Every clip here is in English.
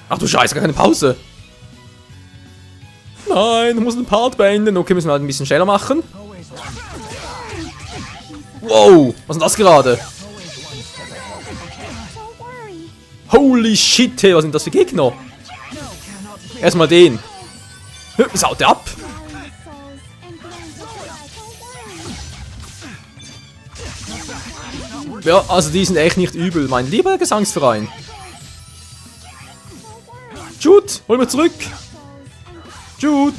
Ach du Scheiße, gar keine Pause. Nein, du musst den Part beenden. Okay, müssen wir halt ein bisschen schneller machen. Wow, was ist denn das gerade? Holy shit, hey, was sind das für Gegner? Erstmal den. Was haut der ab? Ja, also die sind echt nicht übel. Mein lieber Gesangsverein. Jude, hol mir zurück. Jude.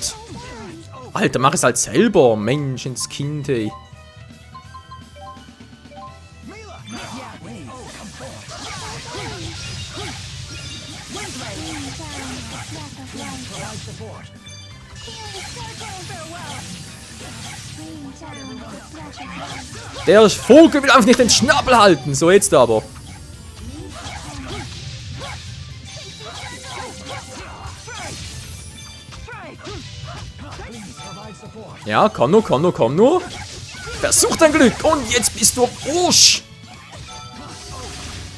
Alter, mach es halt selber. Mensch, ins Kind, ey. Der Vogel will einfach nicht den Schnabel halten. So, jetzt aber. Ja, komm nur, komm nur, komm nur. Versuch dein Glück. Und jetzt bist du Ursch.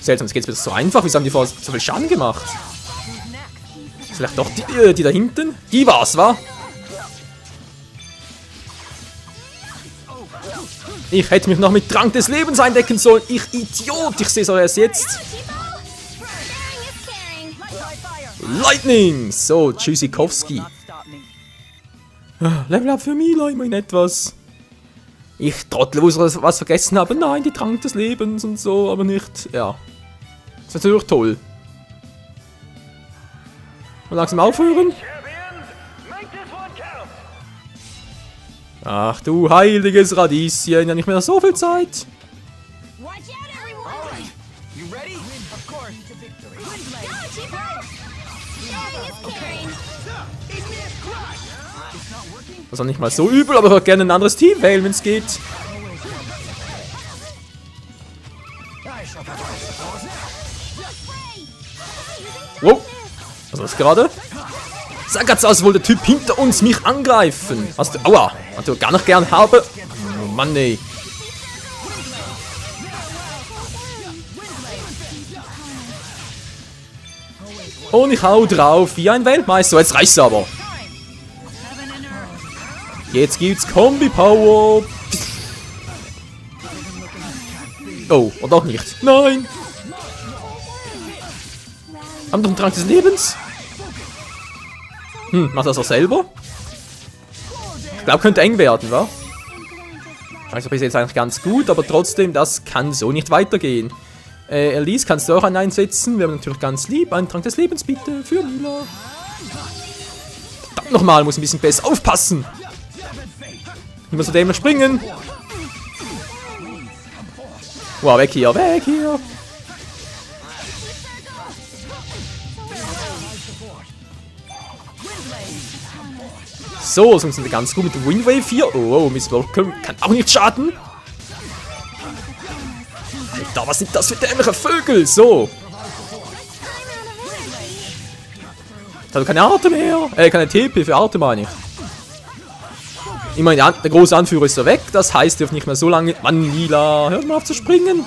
Seltsam, es geht jetzt so einfach. Wieso haben die vorher so viel Schaden gemacht? Vielleicht doch die da hinten? Die war's, wa? Ich hätte mich noch mit Trank des Lebens eindecken sollen. Ich Idiot, ich sehe es erst jetzt. Lightning! So, Tschüssikowski. Level up für Mila, immerhin etwas. Ich Trottel, wo ich was vergessen habe. Nein, die Trank des Lebens und so, aber nicht. Ja. Das ist natürlich toll. Mal langsam aufhören. Ach du heiliges Radieschen, ja nicht mehr so viel Zeit. Das ist auch nicht mal so übel, aber ich würde gerne ein anderes Team wählen, wenn es geht. Wow. Was war das gerade? Sah ganz aus, als wollte der Typ hinter uns mich angreifen. Hast du, aua, was du gar nicht gern habe. Oh Mann, ey. Und ich hau drauf wie ein Weltmeister. Jetzt reicht's aber. Jetzt gibt's Kombi-Power. Oh, oder auch nicht. Nein. Haben doch einen Trank des Lebens? Macht das auch selber? Ich glaube, könnte eng werden, wa? Also bis jetzt eigentlich ganz gut, aber trotzdem, das kann so nicht weitergehen. Elise, kannst du auch einen einsetzen? Wir haben natürlich ganz lieb. Einen Trank des Lebens bitte für Mila. Verdammt nochmal, muss ein bisschen besser aufpassen. Ich muss zu dem springen. Wow, weg hier, weg hier. So, das funktioniert ganz gut mit dem Windwave hier. Oh, Miss Welcome kann auch nicht schaden. Alter, was sind das für dämliche Vögel? So. Jetzt hat er keine Arte mehr. Keine TP für Arte, meine ich. Immerhin, der große Anführer ist da weg. Das heißt, er dürfen nicht mehr so lange... Mann, Lila, hört mal auf zu springen.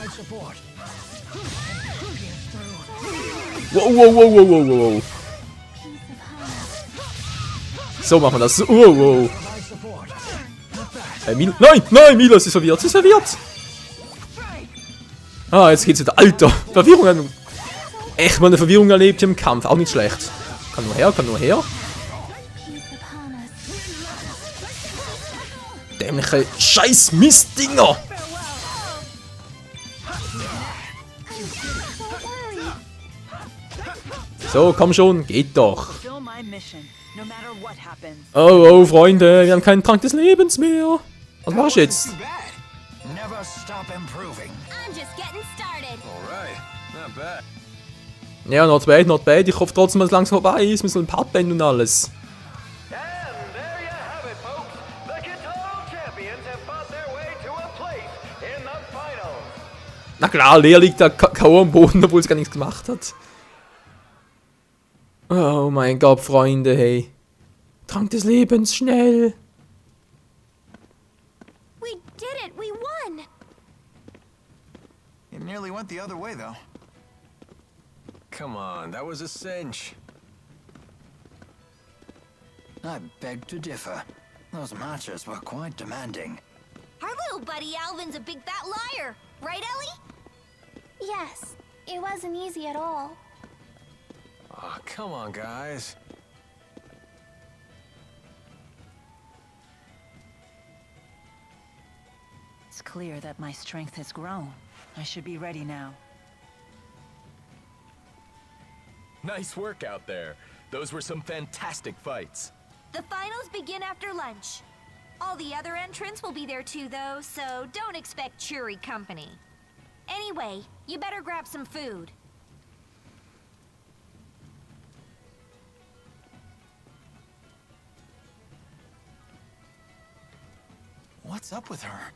Wow, wow, wow, wow, wow, wow. So machen wir das. Wow, wow. Mila. Nein, nein, Mila, sie ist verwirrt, sie ist verwirrt. Ah, jetzt geht's wieder. Alter, Verwirrung. Echt mal eine Verwirrung erlebt im Kampf. Auch nicht schlecht. Kann nur her, kann nur her. Dämliche scheiß Mistdinger. So, komm schon, geht doch. Oh, oh, Freunde, wir haben keinen Trank des Lebens mehr. Was mach ich jetzt? Ja, not bad, not bad. Ich hoffe trotzdem, dass es langsam vorbei ist. Wir sollen ein Part beenden und alles. Na klar, Lea liegt da K.O. am Boden, obwohl es gar nichts gemacht hat. Oh mein Gott, Freunde, hey. Trank des Lebens, schnell. We did it, we won. It nearly went the other way, though. Come on, that was a cinch. I beg to differ. Those matches were quite demanding. Our little buddy Alvin's a big fat liar. Right, Ellie? Yes. It wasn't easy at all. Aw, come on, guys. It's clear that my strength has grown. I should be ready now. Nice work out there. Those were some fantastic fights. The finals begin after lunch. All the other entrants will be there too, though, so don't expect cheery company. Anyway, you better grab some food. What's up with her?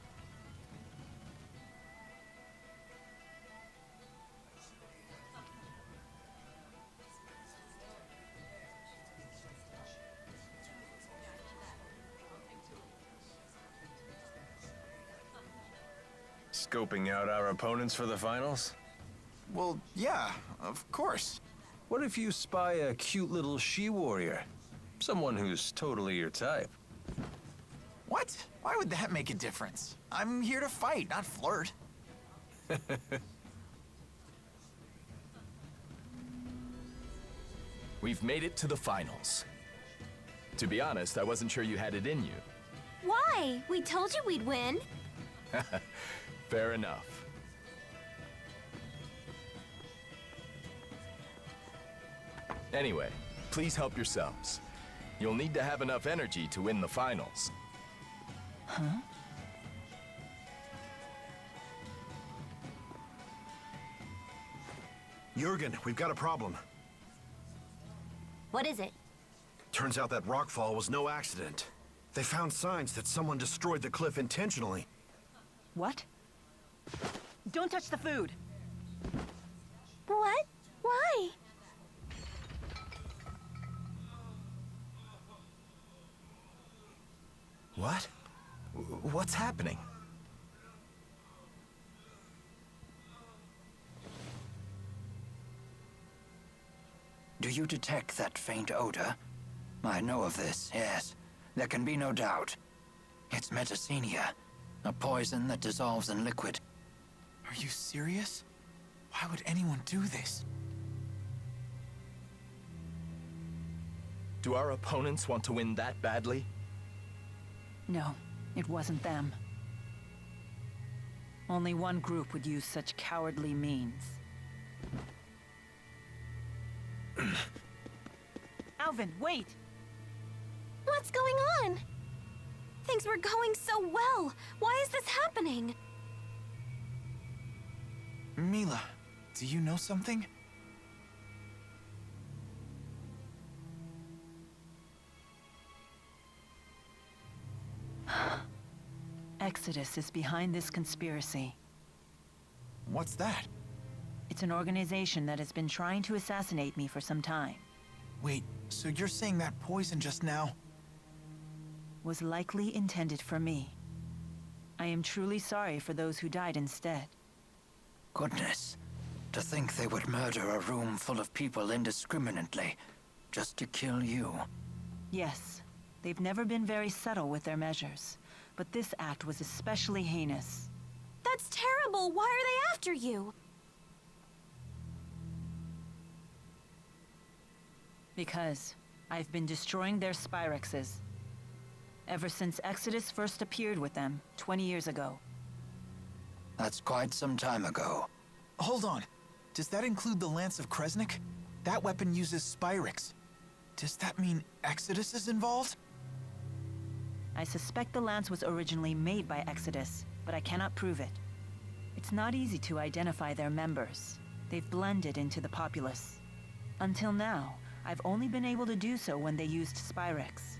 Scoping out our opponents for the finals? Well, yeah, of course. What if you spy a cute little she-warrior? Someone who's totally your type. What? Why would that make a difference? I'm here to fight, not flirt. We've made it to the finals. To be honest, I wasn't sure you had it in you. Why? We told you we'd win. Fair enough. Anyway, please help yourselves. You'll need to have enough energy to win the finals. Huh? Jurgen, we've got a problem. What is it? Turns out that rockfall was no accident. They found signs that someone destroyed the cliff intentionally. What? Don't touch the food! What? Why? What? What's happening? Do you detect that faint odor? I know of this, yes. There can be no doubt. It's metacenia, a poison that dissolves in liquid. Are you serious? Why would anyone do this? Do our opponents want to win that badly? No, it wasn't them. Only one group would use such cowardly means. Alvin, wait! What's going on? Things were going so well. Why is this happening? Mila, do you know something? Exodus is behind this conspiracy. What's that? It's an organization that has been trying to assassinate me for some time. Wait, so you're saying that poison just now? Was likely intended for me. I am truly sorry for those who died instead. Goodness. To think they would murder a room full of people indiscriminately, just to kill you. Yes, they've never been very subtle with their measures, but this act was especially heinous. That's terrible. Why are they after you? Because I've been destroying their Spyrexes. Ever since Exodus first appeared with them, 20 years ago. That's quite some time ago. Hold on. Does that include the Lance of Kresnik? That weapon uses Spyrix. Does that mean Exodus is involved? I suspect the lance was originally made by Exodus, but I cannot prove it. It's not easy to identify their members. They've blended into the populace. Until now, I've only been able to do so when they used Spyrix.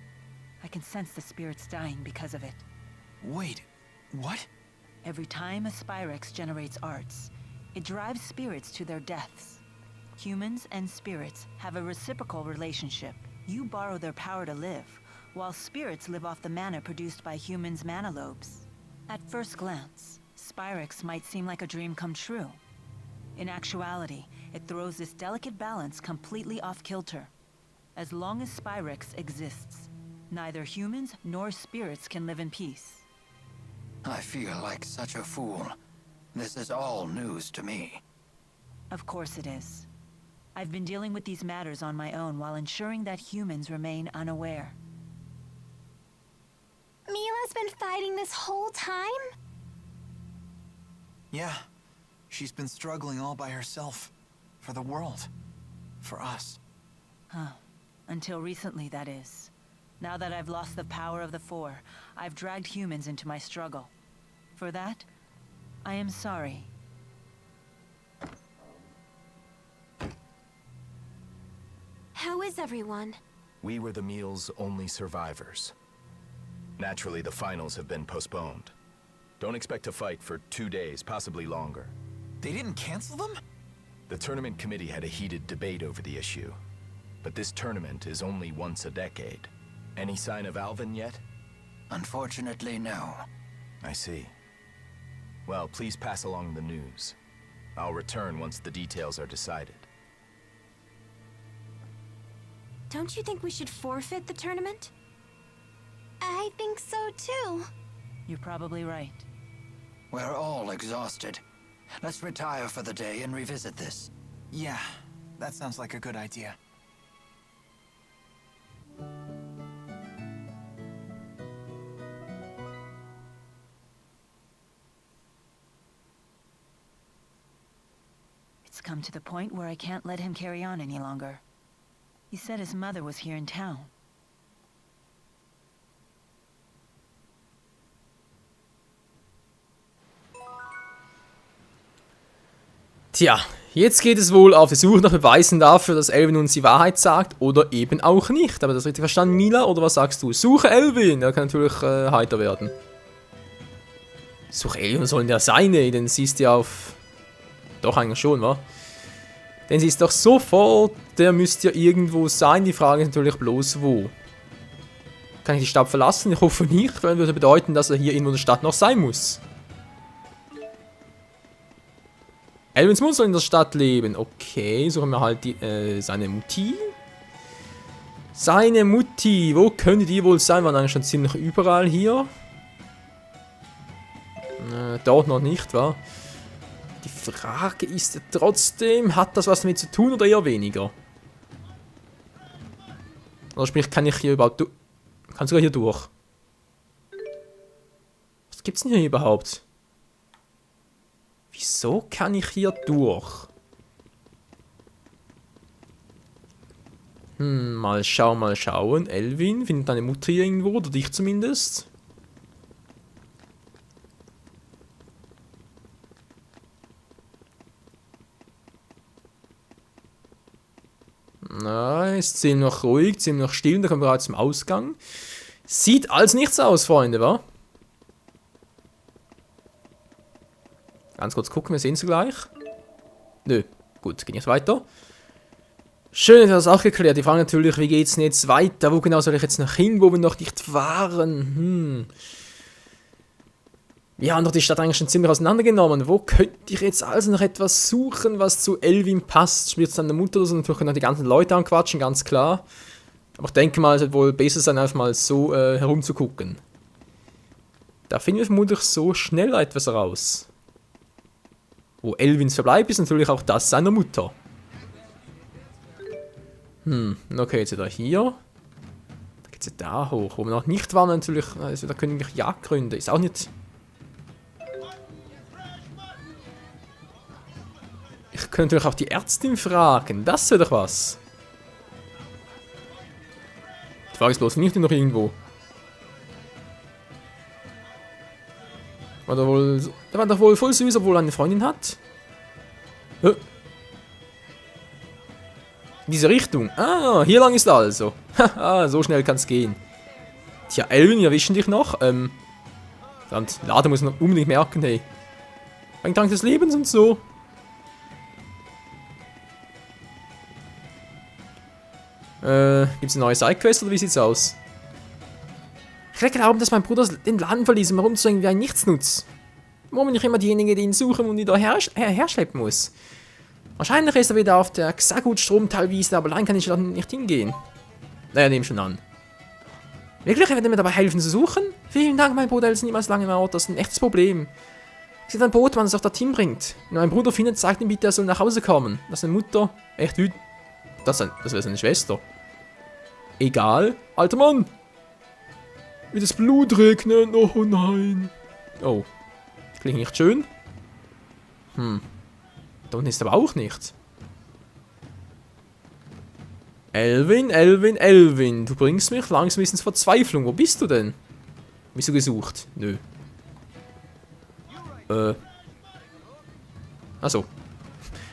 I can sense the spirits dying because of it. Wait, what? Every time a Spyrix generates arts, it drives spirits to their deaths. Humans and spirits have a reciprocal relationship. You borrow their power to live, while spirits live off the mana produced by humans' mana lobes. At first glance, Spyrix might seem like a dream come true. In actuality, it throws this delicate balance completely off kilter. As long as Spyrix exists, Neither humans nor spirits can live in peace. I feel like such a fool. This is all news to me. Of course it is. I've been dealing with these matters on my own while ensuring that humans remain unaware. Mila's been fighting this whole time? Yeah. She's been struggling all by herself. For the world. For us. Huh. Until recently, that is. Now that I've lost the power of the Four, I've dragged humans into my struggle. For that, I am sorry. How is everyone? We were the meal's only survivors. Naturally, the finals have been postponed. Don't expect to fight for 2 days, possibly longer. They didn't cancel them? The tournament committee had a heated debate over the issue. But this tournament is only once a decade. Any sign of Alvin yet? Unfortunately, no. I see. Well, please pass along the news. I'll return once the details are decided. Don't you think we should forfeit the tournament? I think so too. You're probably right. We're all exhausted. Let's retire for the day and revisit this. Yeah, that sounds like a good idea. It's come to the point where I can't let him carry on any longer. He said his mother was here in town. Tja, jetzt geht es wohl auf die Suche nach Beweisen dafür, dass Elvin uns die Wahrheit sagt oder eben auch nicht. Aber das richtig verstanden, Mila? Oder was sagst du? Suche Elvin! Der kann natürlich heiter werden. Suche Elvin, was soll denn der sein, ey? Den siehst du ja auf... Doch, eigentlich schon, wa? Den siehst du doch sofort, der müsste ja irgendwo sein. Die Frage ist natürlich bloß, wo. Kann ich die Stadt verlassen? Ich hoffe nicht, weil das würde bedeuten, dass er hier irgendwo in der Stadt noch sein muss. Elvins Mutter soll in der Stadt leben. Okay, suchen wir halt die, seine Mutti. Seine Mutti, wo könnte die wohl sein? Waren eigentlich schon ziemlich überall hier. Dort noch nicht, wa? Die Frage ist ja trotzdem, hat das was damit zu tun oder eher weniger? Oder sprich, kann ich hier überhaupt durch? Kann sogar hier durch. Was gibt's denn hier überhaupt? Wieso kann ich hier durch? Mal schauen, mal schauen. Elvin, findet deine Mutter hier irgendwo? Oder dich zumindest? Na, ist ziemlich noch ruhig, ziemlich noch still. Da kommen wir bereits zum Ausgang. Sieht als nichts aus, Freunde, wa? Ganz kurz gucken, wir sehen es gleich. Nö, gut, geht nicht weiter. Schön, dass wir das auch geklärt. Die Frage natürlich, wie geht's denn jetzt weiter? Wo genau soll ich jetzt noch hin, wo wir noch nicht waren? Wir haben doch die Stadt eigentlich schon ziemlich auseinandergenommen. Wo könnte ich jetzt also noch etwas suchen, was zu Elvin passt? Spielt es dann der Mutter oder so? Natürlich können noch die ganzen Leute anquatschen, ganz klar. Aber ich denke mal, es wird wohl besser sein, einfach mal so herumzugucken. Da finden wir vermutlich so schnell etwas raus. Wo Elvins Verbleib ist, natürlich auch das seiner Mutter. Okay, jetzt wieder hier. Da geht's ja da hoch. Wo wir noch nicht waren, natürlich, also da können wir Jagdgründe. Ist auch nicht... Ich könnte natürlich auch die Ärztin fragen. Das wäre doch was. Die Frage ist bloß, finde ich die noch irgendwo? Der war doch wohl voll süß, obwohl er eine Freundin hat. In diese Richtung. Ah, hier lang ist er also. Haha, so schnell kann es gehen. Tja, Elvin, wir erwischen dich noch. Verdammt, Lade muss man unbedingt merken, hey. Ein Trank des Lebens und so. Gibt es eine neue Sidequest oder wie sieht's aus? Ich hätte glauben, dass mein Bruder den Laden verließ, um herumzuhängen wie ein Nichtsnutz. Warum bin ich immer diejenige, die ihn suchen und ihn da herschleppen muss? Wahrscheinlich ist er wieder auf der Xagut-Stromtalwiese, aber allein kann ich da nicht hingehen. Naja, nehme schon an. Wirklich, wenn ihr mir dabei helfen zu suchen? Vielen Dank, mein Bruder, ist niemals lange im Ort. Das ist ein echtes Problem. Es ist ein Bootmann, das auch dorthin bringt. Wenn mein Bruder findet, sagt ihm bitte, er soll nach Hause kommen. Das ist eine Mutter. Echt wütend. Das wäre seine Schwester. Egal. Alter Mann! Wie das Blut regnet. Oh nein. Oh. Klingt nicht schön. Da unten ist aber auch nichts. Elvin, Elvin, Elvin. Du bringst mich langsam ins Verzweiflung. Wo bist du denn? Bist du gesucht? Nö. Achso.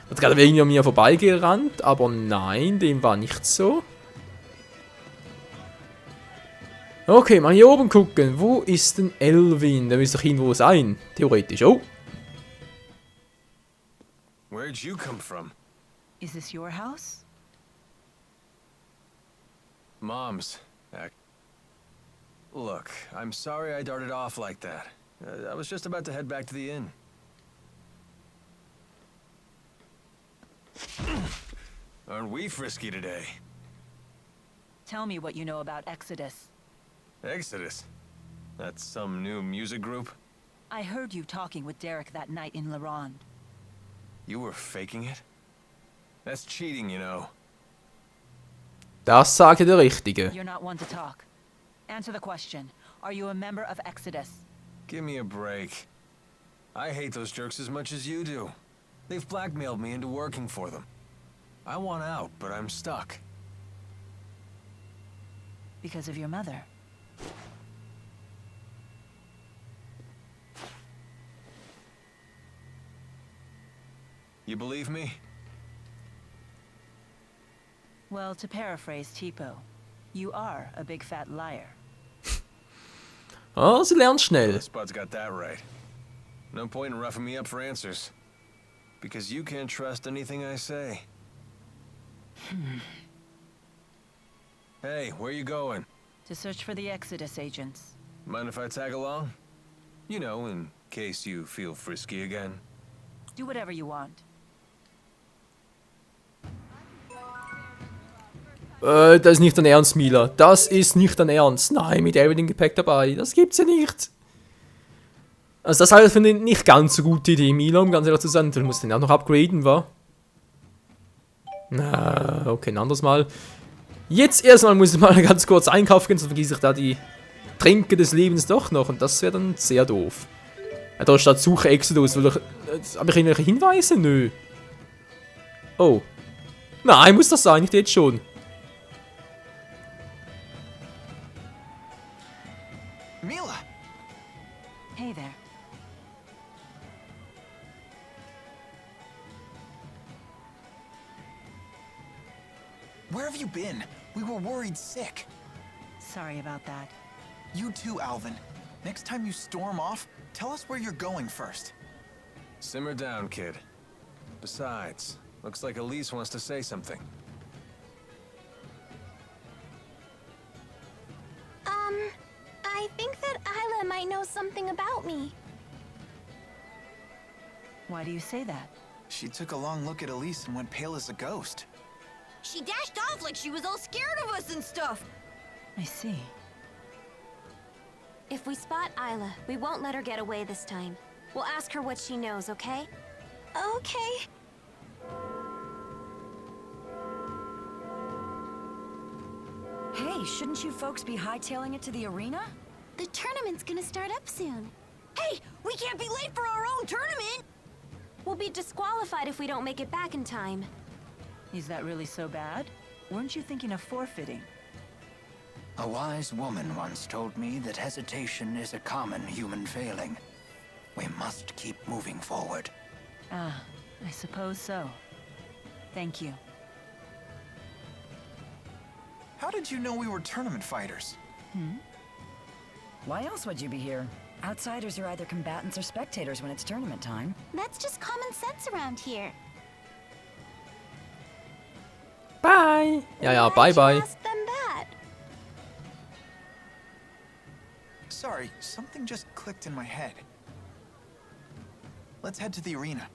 Hat gerade irgendwie an mir vorbeigerannt, aber nein, dem war nicht so. Okay, mal hier oben gucken. Wo ist denn Elvin? Der müsste doch irgendwo sein. Theoretisch. Oh. Where'd you come from? Is this your house? Mom's. Look, I'm sorry I darted off like that. I was just about to head back to the inn. Aren't we frisky today? Tell me what you know about Exodus. Exodus? That's some new music group? I heard you talking with Derek that night in Laronde. You were faking it? That's cheating, you know. Das sage der Richtige. You're not one to talk. Answer the question. Are you a member of Exodus? Give me a break. I hate those jerks as much as you do. They've blackmailed me into working for them. I want out, but I'm stuck. Because of your mother. You believe me? Well, to paraphrase Tipo, you are a big fat liar. Oh, sie lernt schnell. Spud's got that right. No point in roughing me up for answers. Because you can't trust anything I say. Hey, where you going? To search for the Exodus agents. Mind if I tag along? You know, in case you feel frisky again. Do whatever you want. Das ist nicht dein Ernst, Mila. Das ist nicht dein Ernst. Nein, mit Elvin im Gepäck dabei. Das gibt's ja nicht. Also das halt finde ich nicht ganz so gute Idee, Mila, um ganz ehrlich zu sein. Du musst den auch noch upgraden, wa? Na, okay, ein anderes Mal. Jetzt erstmal muss ich mal ganz kurz einkaufen gehen, sonst vergesse ich da die Tränke des Lebens doch noch. Und das wäre dann sehr doof. Ja, da steht Suche Exodus. Habe ich irgendwelche Hinweise? Nö. Oh. Nein, muss das sein, nicht jetzt schon. Mila! Hey there. Where have you been? We were worried sick. Sorry about that. You too, Alvin. Next time you storm off, tell us where you're going first. Simmer down, kid. Besides, looks like Elise wants to say something. I think that Isla might know something about me. Why do you say that? She took a long look at Elise and went pale as a ghost. She dashed off like she was all scared of us and stuff. I see. If we spot Isla, we won't let her get away this time. We'll ask her what she knows, okay? Okay. Hey, shouldn't you folks be hightailing it to the arena? The tournament's gonna start up soon. Hey, we can't be late for our own tournament! We'll be disqualified if we don't make it back in time. Is that really so bad? Weren't you thinking of forfeiting? A wise woman once told me that hesitation is a common human failing. We must keep moving forward. Ah, I suppose so. Thank you. How did you know we were tournament fighters? Why else would you be here? Outsiders are either combatants or spectators when it's tournament time. That's just common sense around here. Bye. Ja, bye bye. Ask them that. Sorry, something just clicked in my head. Let's head to the arena.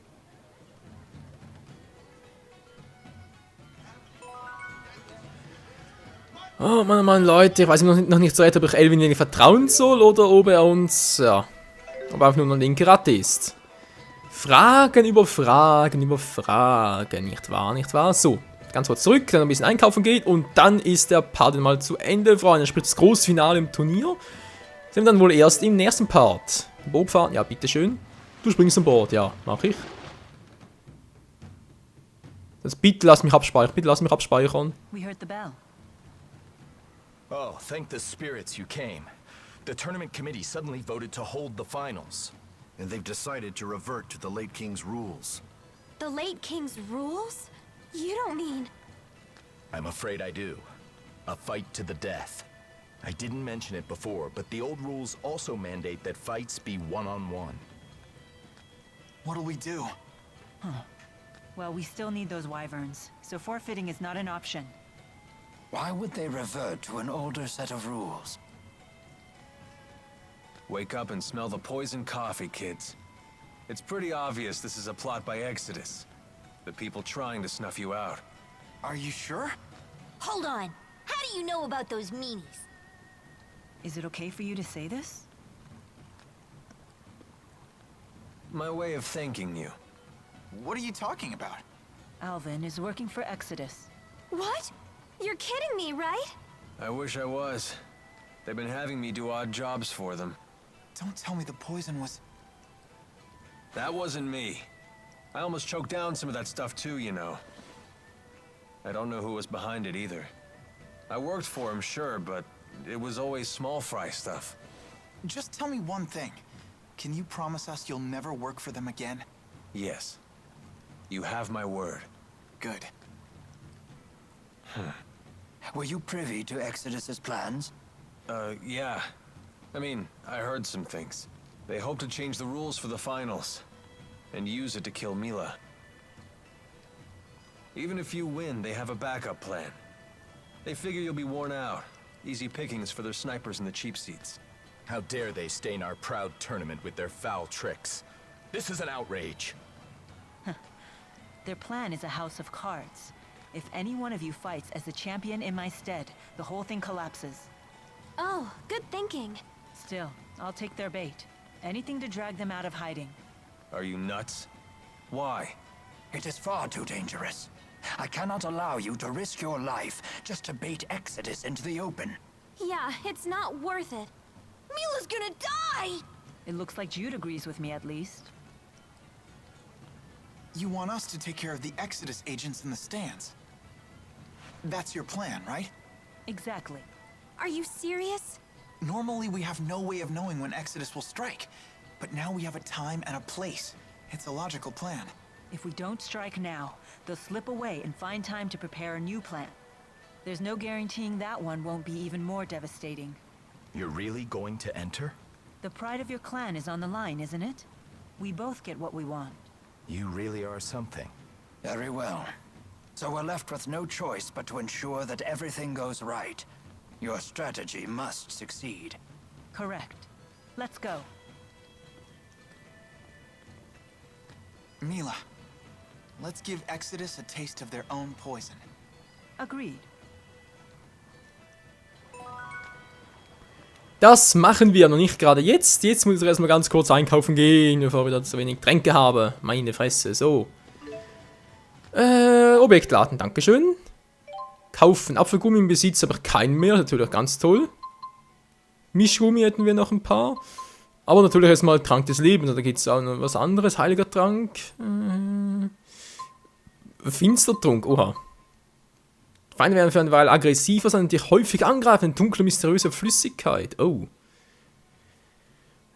Oh Mann, Leute, ich weiß noch nicht so recht, ob ich Elvin irgendwie vertrauen soll oder ob er uns, ja, ob er einfach nur ein linker Ratte ist. Fragen über Fragen über Fragen, nicht wahr? So, ganz kurz zurück, dann ein bisschen einkaufen geht und dann ist der Part mal zu Ende, Freunde. Sprich das große Finale im Turnier. Sind wir dann wohl erst im nächsten Part. Boot fahren, ja, bitteschön. Du springst an Bord, ja, mach ich. Bitte lass mich abspeichern, We heard the bell. Oh, thank the spirits you came. The tournament committee suddenly voted to hold the finals. And they've decided to revert to the late king's rules. The late king's rules? You don't mean... I'm afraid I do. A fight to the death. I didn't mention it before, but the old rules also mandate that fights be one-on-one. What'll we do? Well, we still need those wyverns, so forfeiting is not an option. Why would they revert to an older set of rules? Wake up and smell the poison coffee, kids. It's pretty obvious this is a plot by Exodus. The people trying to snuff you out. Are you sure? Hold on. How do you know about those meanies? Is it okay for you to say this? My way of thanking you. What are you talking about? Alvin is working for Exodus. What? You're kidding me, right? I wish I was. They've been having me do odd jobs for them. Don't tell me the poison was... That wasn't me. I almost choked down some of that stuff too, you know. I don't know who was behind it either. I worked for him, sure, but it was always small fry stuff. Just tell me one thing. Can you promise us you'll never work for them again? Yes. You have my word. Good. Were you privy to Exodus's plans? Yeah. I mean, I heard some things. They hope to change the rules for the finals. And use it to kill Mila. Even if you win, they have a backup plan. They figure you'll be worn out. Easy pickings for their snipers in the cheap seats. How dare they stain our proud tournament with their foul tricks. This is an outrage. Their plan is a house of cards. If any one of you fights as the champion in my stead, the whole thing collapses. Oh, good thinking. Still, I'll take their bait. Anything to drag them out of hiding. Are you nuts? Why? It is far too dangerous. I cannot allow you to risk your life just to bait Exodus into the open. Yeah, it's not worth it. Mila's gonna die! It looks like Jude agrees with me at least. You want us to take care of the Exodus agents in the stands. That's your plan, right? Exactly. Are you serious? Normally we have no way of knowing when Exodus will strike. But now we have a time and a place. It's a logical plan. If we don't strike now, they'll slip away and find time to prepare a new plan. There's no guaranteeing that one won't be even more devastating. You're really going to enter? The pride of your clan is on the line, isn't it? We both get what we want. You really are something. Very well. So we're left with no choice but to ensure that everything goes right. Your strategy must succeed. Correct. Let's go. Mila, let's give Exodus a taste of their own poison. Agreed. Das machen wir noch nicht gerade jetzt. Jetzt muss ich erstmal ganz kurz einkaufen gehen, bevor wir da zu wenig Tränke haben. Meine Fresse, so. Objekt laden, dankeschön. Kaufen, Apfelgummi im Besitz, aber keinen mehr, natürlich ganz toll. Mischgummi hätten wir noch ein paar. Aber natürlich erstmal Trank des Lebens, da gibt es auch noch was anderes, heiliger Trank. Finstertrunk, oha. Feinde werden für eine Weile aggressiver sein und dich häufig angreifen. Dunkle, mysteriöse Flüssigkeit. Oh.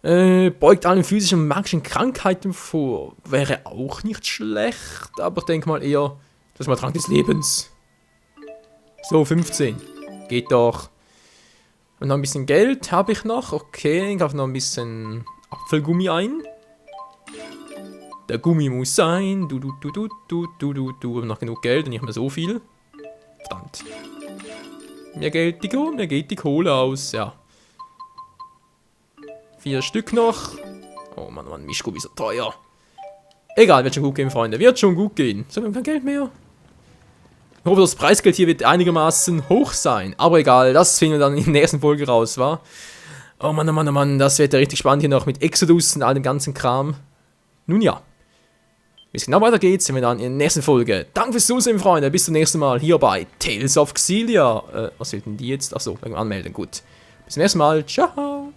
Beugt allen physischen und magischen Krankheiten vor. Wäre auch nicht schlecht, aber ich denke mal eher, das ist mal Trank des Lebens. So, 15. Geht doch. Und noch ein bisschen Geld habe ich noch. Okay, ich kaufe noch ein bisschen Apfelgummi ein. Der Gummi muss sein. Du. Ich habe noch genug Geld und nicht mehr so viel. Verdammt. Mir geht die Kohle aus, ja. 4 Stück noch. Oh Mann, Mischgummi ist so teuer. Egal, wird schon gut gehen, Freunde. Wird schon gut gehen. So, wir haben kein Geld mehr. Ich hoffe, das Preisgeld hier wird einigermaßen hoch sein. Aber egal, das finden wir dann in der nächsten Folge raus, wa? Oh Mann, oh Mann, oh Mann, das wird ja richtig spannend hier noch mit Exodus und all dem ganzen Kram. Nun ja. Wie es genau weitergeht, sehen wir dann in der nächsten Folge. Danke fürs Zusehen, Freunde. Bis zum nächsten Mal hier bei Tales of Xillia. Was fehlt denn die jetzt? Achso, anmelden, gut. Bis zum nächsten Mal. Ciao.